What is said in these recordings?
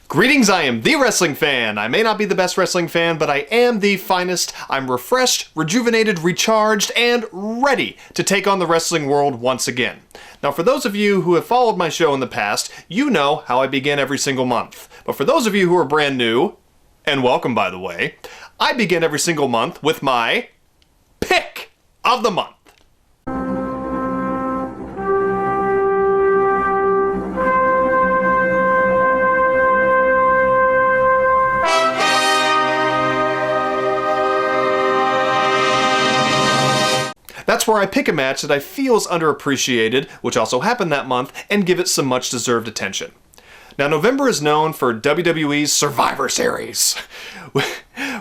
Greetings, I am the wrestling fan. I may not be the best wrestling fan, but I am the finest. I'm refreshed, rejuvenated, recharged, and ready to take on the wrestling world once again. Now, for those of you who have followed my show in the past, you know how I begin every single month. But for those of you who are brand new, and welcome by the way, I begin every single month with my pick of the month. That's where I pick a match that I feel is underappreciated, which also happened that month, and give it some much deserved attention. Now, November is known for WWE's Survivor Series,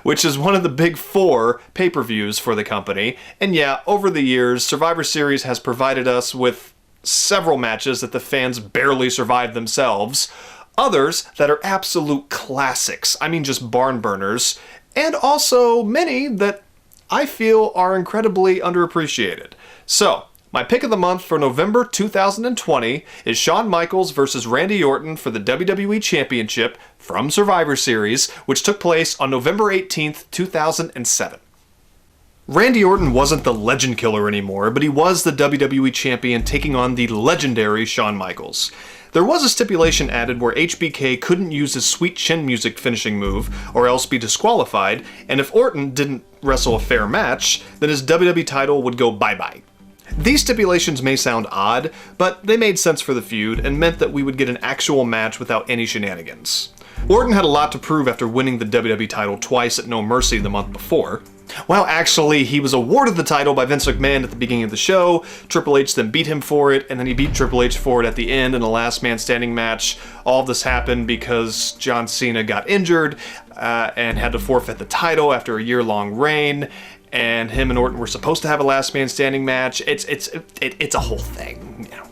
which is one of the big four pay-per-views for the company. And yeah, over the years, Survivor Series has provided us with several matches that the fans barely survived themselves, others that are absolute classics, I mean just barn burners, and also many that I feel are incredibly underappreciated. So, my pick of the month for November 2020 is Shawn Michaels versus Randy Orton for the WWE Championship from Survivor Series, which took place on November 18th, 2007. Randy Orton wasn't the legend killer anymore, but he was the WWE Champion taking on the legendary Shawn Michaels. There was a stipulation added where HBK couldn't use his sweet chin music finishing move or else be disqualified, and if Orton didn't wrestle a fair match, then his WWE title would go bye-bye. These stipulations may sound odd, but they made sense for the feud and meant that we would get an actual match without any shenanigans. Orton had a lot to prove after winning the WWE title twice at No Mercy the month before. Well, actually, he was awarded the title by Vince McMahon at the beginning of the show, Triple H then beat him for it, and then he beat Triple H for it at the end in a last man standing match. All of this happened because John Cena got injured and had to forfeit the title after a year-long reign, and him and Orton were supposed to have a last man standing match. It's a whole thing, you know.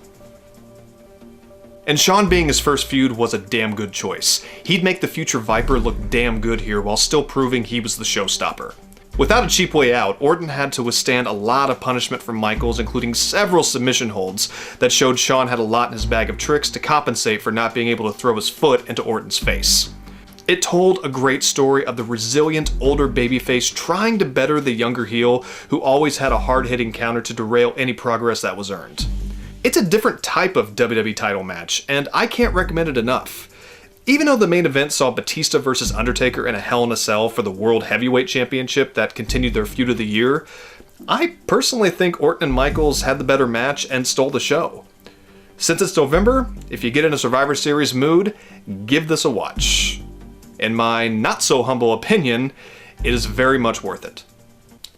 And Shawn being his first feud was a damn good choice. He'd make the future Viper look damn good here while still proving he was the showstopper. Without a cheap way out, Orton had to withstand a lot of punishment from Michaels, including several submission holds that showed Shawn had a lot in his bag of tricks to compensate for not being able to throw his foot into Orton's face. It told a great story of the resilient older babyface trying to better the younger heel who always had a hard-hitting counter to derail any progress that was earned. It's a different type of WWE title match, and I can't recommend it enough. Even though the main event saw Batista versus Undertaker in a Hell in a Cell for the World Heavyweight Championship that continued their feud of the year, I personally think Orton and Michaels had the better match and stole the show. Since it's November, if you get in a Survivor Series mood, give this a watch. In my not-so-humble opinion, it is very much worth it.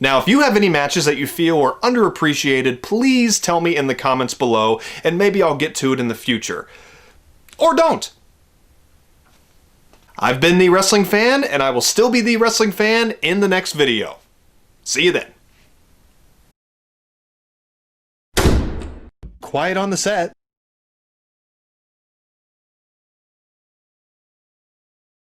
Now, if you have any matches that you feel are underappreciated, please tell me in the comments below, and maybe I'll get to it in the future. Or don't! I've been the wrestling fan, and I will still be the wrestling fan in the next video. See you then. Quiet on the set.